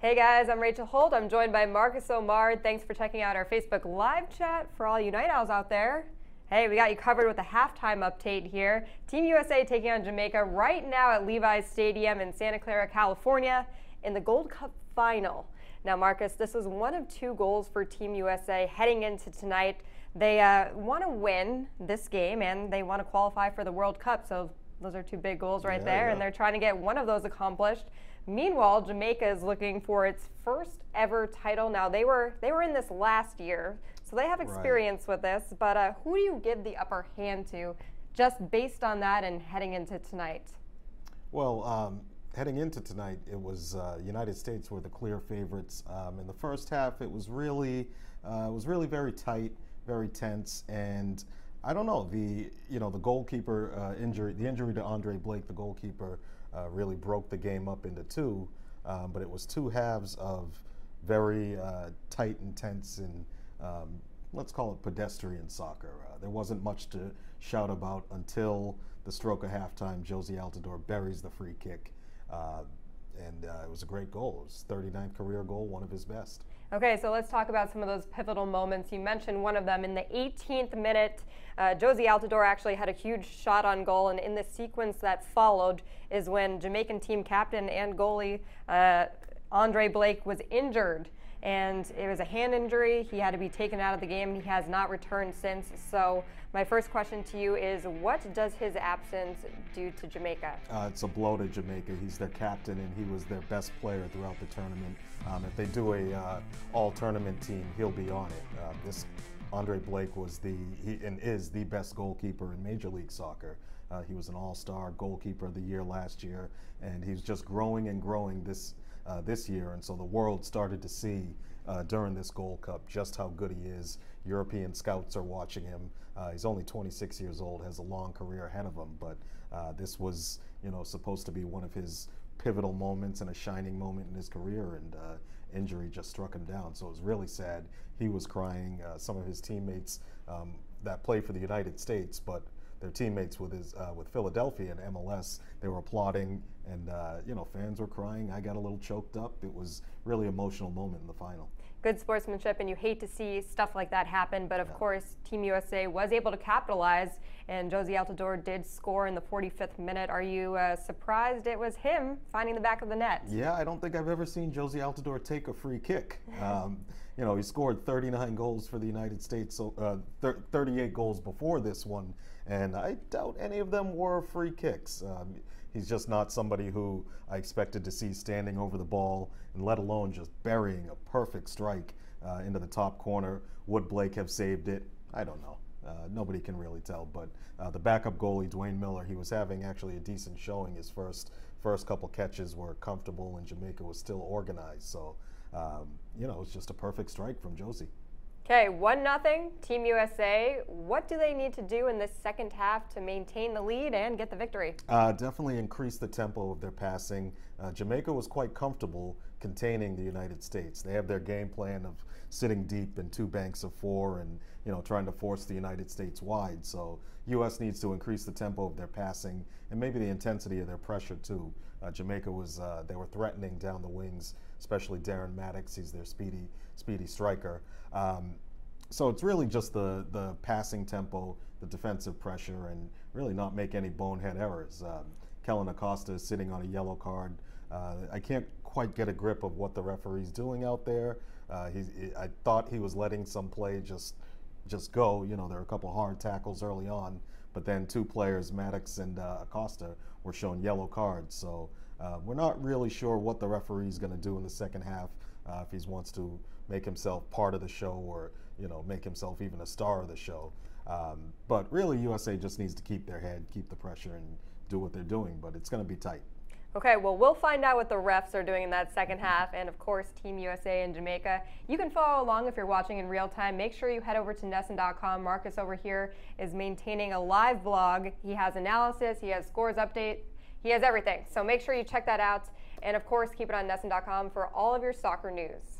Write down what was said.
Hey guys, I'm Rachel Holt. I'm joined by Marcus Omar. Thanks for checking out our Facebook live chat for all you Night Owls out there. Hey, we got you covered with a halftime update here. Team USA taking on Jamaica right now at Levi's Stadium in Santa Clara, California in the Gold Cup final. Now, Marcus, this was one of two goals for Team USA heading into tonight. They want to win this game and they want to qualify for the World Cup. So those are two big goals right there, and they're trying to get one of those accomplished. Meanwhile, Jamaica is looking for its first ever title. Now, they were in this last year, so they have experience with this, but who do you give the upper hand to just based on that and heading into tonight? Well, heading into tonight, it was United States were the clear favorites. In the first half, it was really very tight, very tense, and I don't know, the goalkeeper injury, the injury to Andre Blake, the goalkeeper, really broke the game up into two, but it was two halves of very tight and tense and let's call it pedestrian soccer. There wasn't much to shout about until the stroke of halftime. JOZY ALTIDORE buries the free kick, and it was a great goal. It was his 39th career goal, one of his best. Okay, so let's talk about some of those pivotal moments. You mentioned one of them in the 18th minute. JOZY ALTIDORE actually had a huge shot on goal, and in the sequence that followed is when Jamaican team captain and goalie Andre Blake was injured. And it was a hand injury. He had to be taken out of the game, and he has not returned since. So my first question to you is, what does his absence do to Jamaica? It's a blow to Jamaica. He's their captain, and he was their best player throughout the tournament. If they do a all-tournament team, he'll be on it. This Andre Blake was is the best goalkeeper in Major League Soccer. He was an all-star goalkeeper of the year last year, and he's just growing and growing this year, and so the world started to see during this Gold Cup just how good he is. European scouts are watching him. He's only 26 years old, has a long career ahead of him, but this was, supposed to be one of his pivotal moments and a shining moment in his career, and injury just struck him down. So it was really sad. He was crying. Some of his teammates that play for the United States, but their teammates with Philadelphia and MLS, they were applauding, and fans were crying. I got a little choked up. It was really emotional moment in the final. Good sportsmanship, and you hate to see stuff like that happen, but of course Team USA was able to capitalize, and JOZY ALTIDORE did score in the 45th minute. Are you surprised it was him finding the back of the net? Yeah, I don't think I've ever seen JOZY ALTIDORE take a free kick. He scored 39 goals for the United States, so 38 goals before this one, and I doubt any of them were free kicks. He's just not somebody who I expected to see standing over the ball, and let alone just burying a perfect strike into the top corner. Would Blake have saved it? I don't know. Nobody can really tell, but the backup goalie, DWAYNE, he was having actually a decent showing. His first couple catches were comfortable, and Jamaica was still organized. So, it's just a perfect strike from JOZY. Okay, 1-0, Team USA. What do they need to do in this second half to maintain the lead and get the victory? Definitely increase the tempo of their passing. Jamaica was quite comfortable containing the United States. They have their game plan of sitting deep in two banks of four and trying to force the United States wide. So U.S. needs to increase the tempo of their passing and maybe the intensity of their pressure too. Jamaica was they were threatening down the wings, especially Darren Maddox. He's their speedy striker. So it's really just the passing tempo, the defensive pressure, and really not make any bonehead errors. Kellyn Acosta is sitting on a yellow card. I can't quite get a grip of what the referee's doing out there. I thought he was letting some play just go. There were a couple hard tackles early on, but then two players, Maddox and Acosta, were shown yellow cards. So we're not really sure what the referee's going to do in the second half, if he wants to make himself part of the show or make himself even a star of the show. But really, USA just needs to keep their head, keep the pressure, and do what they're doing. But it's going to be tight. Okay, well, we'll find out what the refs are doing in that second half, and of course, Team USA and Jamaica. You can follow along if you're watching in real time. Make sure you head over to NESN.com. Marcus over here is maintaining a live blog. He has analysis, he has scores update, he has everything. So make sure you check that out, and of course, keep it on NESN.com for all of your soccer news.